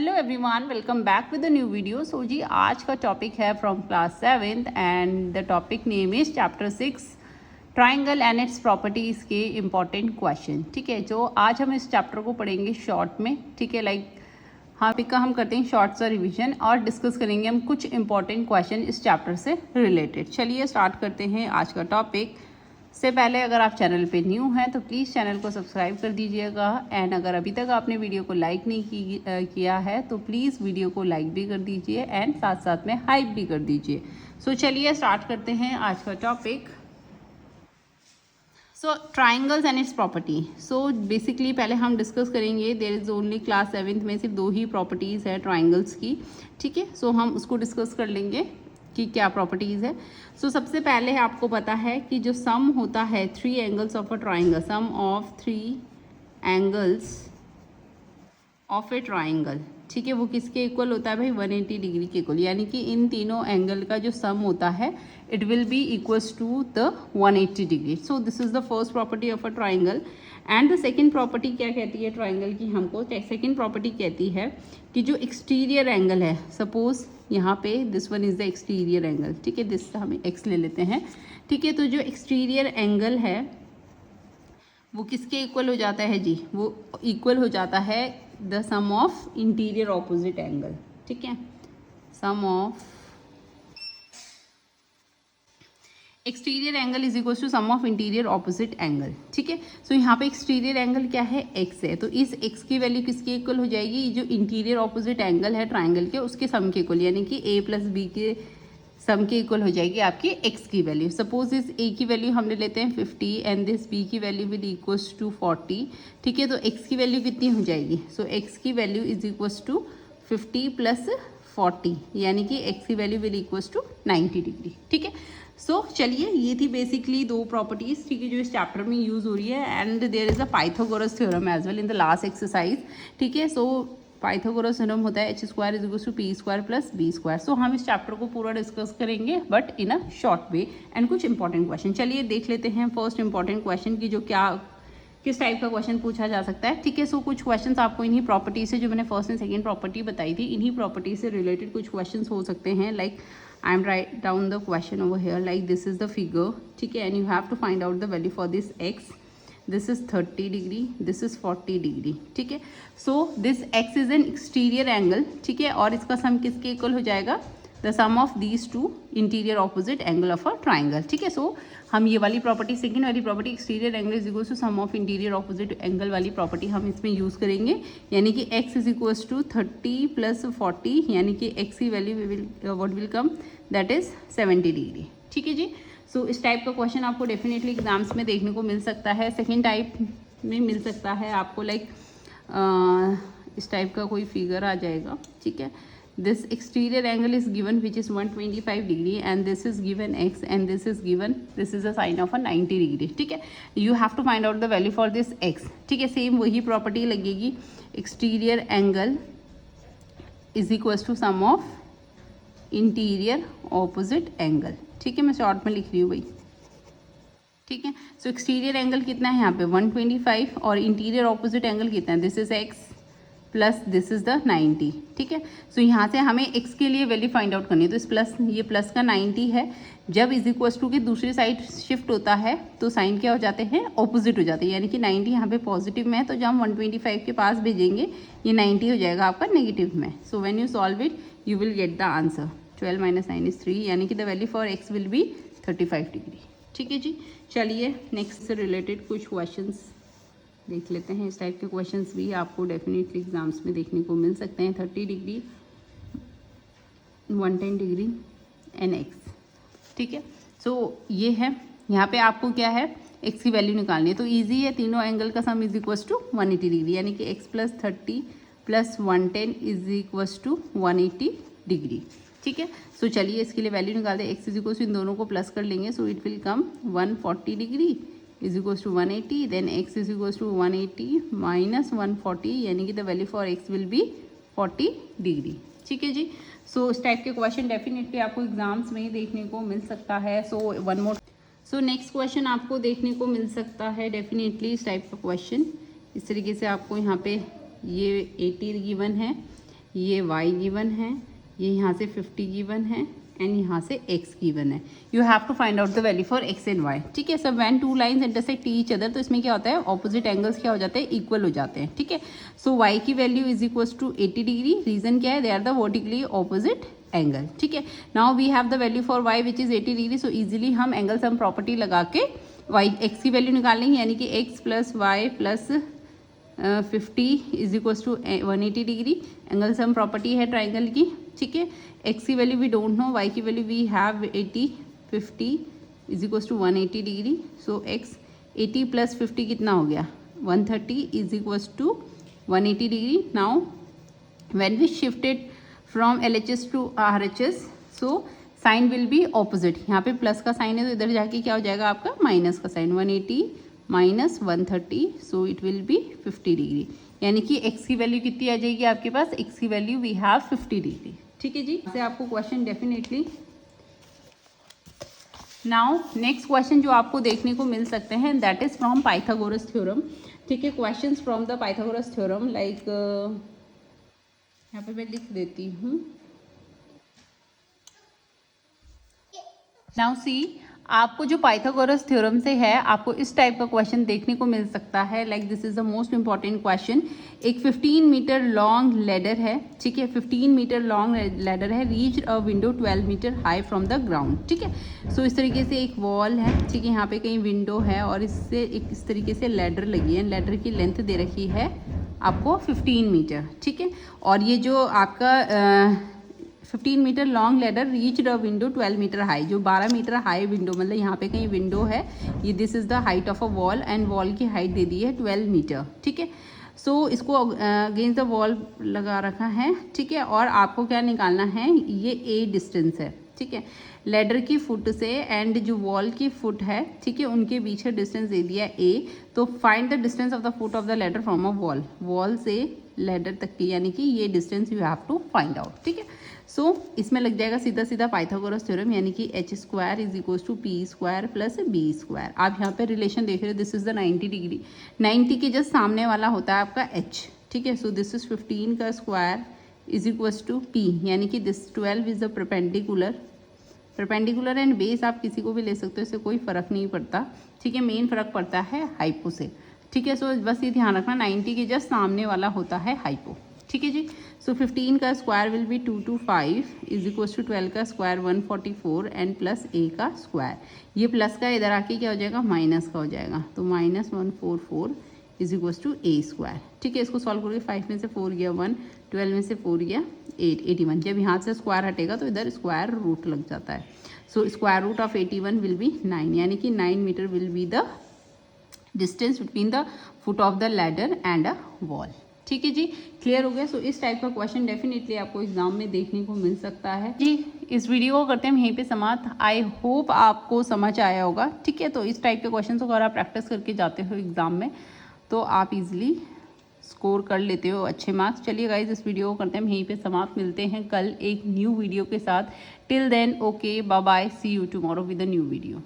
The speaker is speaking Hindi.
Hello everyone, welcome back with the new video. So जी आज का टॉपिक है from class 7th and the topic name is chapter 6 triangle and its properties के इम्पॉर्टेंट क्वेश्चन। ठीक है, जो आज हम इस चैप्टर को पढ़ेंगे शॉर्ट में। ठीक है, हम करते हैं शॉर्ट सा रिवीजन और डिस्कस करेंगे हम कुछ इंपॉर्टेंट क्वेश्चन इस चैप्टर से रिलेटेड। चलिए स्टार्ट करते हैं आज का टॉपिक। से पहले अगर आप चैनल पे न्यू हैं तो प्लीज़ चैनल को सब्सक्राइब कर दीजिएगा एंड अगर अभी तक आपने वीडियो को लाइक नहीं किया है तो प्लीज़ वीडियो को लाइक भी कर दीजिए एंड साथ साथ में हाइप भी कर दीजिए। सो चलिए स्टार्ट करते हैं आज का topic. So triangles and it's property. So basically पहले हम डिस्कस करेंगे, there is only class 7th में सिर्फ 2 ही प्रॉपर्टीज़ है ट्राइंगल्स की। ठीक है, सो हम उसको डिस्कस कर लेंगे कि क्या प्रॉपर्टीज़ है। सो सबसे पहले आपको पता है कि जो सम होता है 3 angles of a triangle, sum of 3 angles of a triangle, ठीक है, वो किसके इक्वल होता है भाई? 180 डिग्री के इक्वल। यानी कि इन तीनों एंगल का जो सम होता है it will be equals to the 180 degree. So this is the first property of a triangle. And the second property क्या कहती है ट्राइंगल की? हमको सेकेंड प्रॉपर्टी कहती है कि जो एक्सटीरियर एंगल है, सपोज यहाँ पे this one is the exterior angle. ठीक है, दिस हम एक्स ले लेते हैं। ठीक है, तो जो एक्सटीरियर एंगल है वो किसके इक्वल हो जाता है जी? वो इक्वल हो जाता है the sum of interior opposite angle. ठीक है, sum of exterior angle is equal to sum of interior opposite angle. ठीक है, सो यहाँ पे एक्सटीरियर एंगल क्या है? एक्स है, तो इस एक्स की वैल्यू किसके इक्वल हो जाएगी? जो इंटीरियर ऑपोजिट एंगल है ट्राइंगल के उसके सम के इक्वल, यानी कि a प्लस बी के सम के इक्वल हो जाएगी आपकी x की वैल्यू। सपोज इस a की वैल्यू हम ले लेते हैं 50 एंड दिस b की वैल्यू विल इक्वल्स टू 40। ठीक है, तो x की वैल्यू कितनी हो जाएगी? सो x की value is equals to 50 plus 40, यानी कि x की value will equals to 90 degree. ठीक है, सो चलिए ये थी बेसिकली 2 प्रॉपर्टीज, ठीक है, जो इस चैप्टर में यूज हो रही है। And there is a Pythagoras theorem as well in the last exercise. ठीक है, सो पाइथागोरस थ्योरम होता है h² is equal to p² plus b²। So हम इस चैप्टर को पूरा डिस्कस करेंगे but in a short way and कुछ इंपॉर्टेंट क्वेश्चन। चलिए देख लेते हैं फर्स्ट इंपॉर्टेंट क्वेश्चन की, जो क्या किस टाइप का क्वेश्चन पूछा जा सकता है। ठीक है, सो कुछ क्वेश्चंस आपको इन्हीं प्रॉपर्टी से, जो मैंने फर्स्ट एंड सेकंड प्रॉपर्टी बताई थी, इन्हीं प्रॉपर्टी से रिलेटेड कुछ क्वेश्चंस हो सकते हैं। Like I am write down the question over here, like this is the figure. ठीक है, and you have to find out the value for this x. This is 30 degree, this is 40 degree. ठीक है, so this x is an exterior angle. ठीक है, और इसका सम किसके इक्वल हो जाएगा? The sum of these 2 interior opposite angle of a triangle. ठीक है, सो हम ये वाली प्रॉपर्टी, सेकंड वाली property exterior angle is equal to sum of interior opposite angle वाली प्रॉपर्टी हम इसमें यूज़ करेंगे। यानी कि x is equal to 30 plus 40, यानी कि x की value what will come? That is 70 degree. ठीक है जी, सो इस टाइप का क्वेश्चन आपको डेफिनेटली एग्जाम्स में देखने को मिल सकता है। सेकेंड टाइप में मिल सकता है आपको, लाइक इस टाइप का कोई फिगर आ जाएगा। ठीक है, this exterior angle is given which is 125 degree and this is given x and this is given, this is a sine of a 90 degree. ठीक है, you have to find out the value for this x. ठीक है, सेम वही प्रॉपर्टी लगेगी, exterior angle is equals to sum of interior opposite angle. ठीक है, मैं शॉर्ट में लिख रही हूँ भाई। ठीक है, सो एक्सटीरियर एंगल कितना है यहाँ पे? 125 और इंटीरियर ऑपोजिट एंगल कितना है? This is x plus this is the 90। ठीक है, सो यहाँ से हमें x के लिए वैल्यू फाइंड आउट करनी है, तो इस प्लस, ये प्लस का 90 है। जब इज इक्वल्स टू की दूसरी साइड शिफ्ट होता है तो साइन क्या हो जाते हैं? ऑपोजिट हो जाते हैं, यानी कि 90 यहाँ पे पॉजिटिव में है, तो जब हम 125 के पास भेजेंगे ये 90 हो जाएगा आपका नेगेटिव में। So when you solve it you will get the answer 12 minus 9 is 3, यानी कि the value for x will be 35 degree. ठीक है जी, चलिए नेक्स्ट से रिलेटेड कुछ क्वेश्चंस देख लेते हैं। इस टाइप के क्वेश्चंस भी आपको डेफिनेटली एग्जाम्स में देखने को मिल सकते हैं। 30 डिग्री, 110 डिग्री एंड एक्स। ठीक है, सो ये है, यहाँ पे आपको क्या है? एक्स की वैल्यू निकालनी है, तो इजी है, तीनों एंगल का sum is equals to 180 degree, यानी कि x plus 30 plus 110 is equals to 180 degree. ठीक है, सो चलिए इसके लिए वैल्यू निकालते हैं। एक्स इज इक्वल्स टू, इन दोनों को प्लस कर लेंगे, so it will come 140 degree is equals to 180, then x is equals to 180 minus 140, यानी कि the value for x will be 40 degree. ठीक है जी, सो इस टाइप के क्वेश्चन डेफिनेटली आपको एग्जाम्स में ही देखने को मिल सकता है। So one more, so next question आपको देखने को मिल सकता है डेफिनेटली इस टाइप का क्वेश्चन। इस तरीके से आपको यहाँ पे ये 80 गिवन है ये y गिवन है, ये यहाँ से 50 गिवन है एंड यहाँ से x गिवन है। You have to find out the value for x and y। ठीक है, सब when two lines intersect each other, तो इसमें क्या होता है, ऑपोजिट एंगल्स क्या हो जाते हैं, इक्वल हो जाते हैं। ठीक है, सो y की value is equals to 80 degree. Reason क्या है, they are the vertically opposite angle. ठीक है, now we have the value for y which is 80 degree. So easily हम एंगल सम प्रॉपर्टी लगा के y x की वैल्यू निकाल लेंगे, यानी कि x plus y plus 50 is equals to 180 degree. Angle sum property है ट्राइंगल की। ठीक है, x की value we don't know, y की value we have 80, 50 is equals to 180 degree. So x 80 plus 50 कितना हो गया, 130 is equals to 180 degree. Now when we shifted from LHS to RHS, so sign will be opposite. यहाँ पे प्लस का साइन है तो इधर जाके क्या हो जाएगा आपका माइनस का sign, 180 minus 130, so it will be 50 degree. यानी कि x की वैल्यू कितनी आ जाएगी आपके पास, x की वैल्यू वी हैव 50 डिग्री। ठीक है जी, इससे आपको question definitely. Now next question जो आपको देखने को मिल सकते हैं that is from Pythagoras theorem. ठीक है, questions from the Pythagoras theorem, like यहाँ पे मैं लिख देती हूँ। नाउ सी, आपको जो पाइथागोरस थ्योरम से है आपको इस टाइप का क्वेश्चन देखने को मिल सकता है, like this is the most important question. एक 15 मीटर लॉन्ग लेडर है। ठीक है, 15 मीटर लॉन्ग लेडर है, reach a window 12 metre high from the ground. ठीक है, सो इस तरीके से एक वॉल है। ठीक है, यहाँ पे कहीं विंडो है और इससे एक इस तरीके से लेडर लगी है। लेडर की लेंथ दे रखी है आपको 15 मीटर। ठीक है, और ये जो आपका 15 metre long ladder reach the window 12 metre high, जो 12 मीटर हाई विंडो, मतलब यहाँ पे कहीं विंडो है, ये this is the height of a wall and wall की हाइट दे दी है 12 मीटर। ठीक है, सो इसको अगेंस्ट द वॉल लगा रखा है। ठीक है, और आपको क्या निकालना है, ये ए डिस्टेंस है। ठीक है, लेडर की फुट से एंड जो वॉल की फुट है, ठीक है, उनके बीच का डिस्टेंस दे दिया ए। तो find the distance of the foot of the ladder from a wall, wall से लेडर तक की, यानी कि ये distance you have to find out. ठीक है, सो इसमें लग जाएगा सीधा सीधा पाइथागोरस थ्योरम, यानी कि h square is equals to p square plus b square. आप यहाँ पे रिलेशन देख रहे हो, दिस इज द 90 डिग्री। 90 के जस्ट सामने वाला होता है आपका h। ठीक है, सो दिस इज 15 का square is equals to p, यानी कि this 12 is the perpendicular and base आप किसी को भी ले सकते हो, इससे कोई फर्क नहीं पड़ता। ठीक है, मेन फर्क पड़ता है हाइपो से। ठीक है, सो बस ये ध्यान रखना, 90 के जस्ट सामने वाला होता है हाइपो। ठीक है जी, सो 15 का square will be 225 is equals to 12 का स्क्वायर 144 एंड प्लस ए का स्क्वायर। ये प्लस का इधर आके क्या हो जाएगा, माइनस का हो जाएगा, तो minus 144 is equals to a square. ठीक है, इसको सॉल्व करके 5 में से 4 गया 1, 12 में से 4 गया 8, 81। जब यहाँ से स्क्वायर हटेगा तो इधर स्क्वायर रूट लग जाता है। So square root of 81 will be 9, यानी कि 9 metre will be the distance between the foot of the ladder and a wall. ठीक है जी, क्लियर हो गया। सो इस टाइप का क्वेश्चन डेफिनेटली आपको एग्जाम में देखने को मिल सकता है जी। इस वीडियो को करते हैं हम यहीं पे समाप्त। आई होप आपको समझ आया होगा। ठीक है, तो इस टाइप के क्वेश्चन को अगर आप प्रैक्टिस करके जाते हो एग्जाम में तो आप इजीली स्कोर कर लेते हो अच्छे मार्क्स। चलिए गाइज, इस वीडियो को करते हैं हम यहीं पे समाप्त। मिलते हैं कल एक न्यू वीडियो के साथ। Till then okay, bye bye, see you tomorrow with a new video.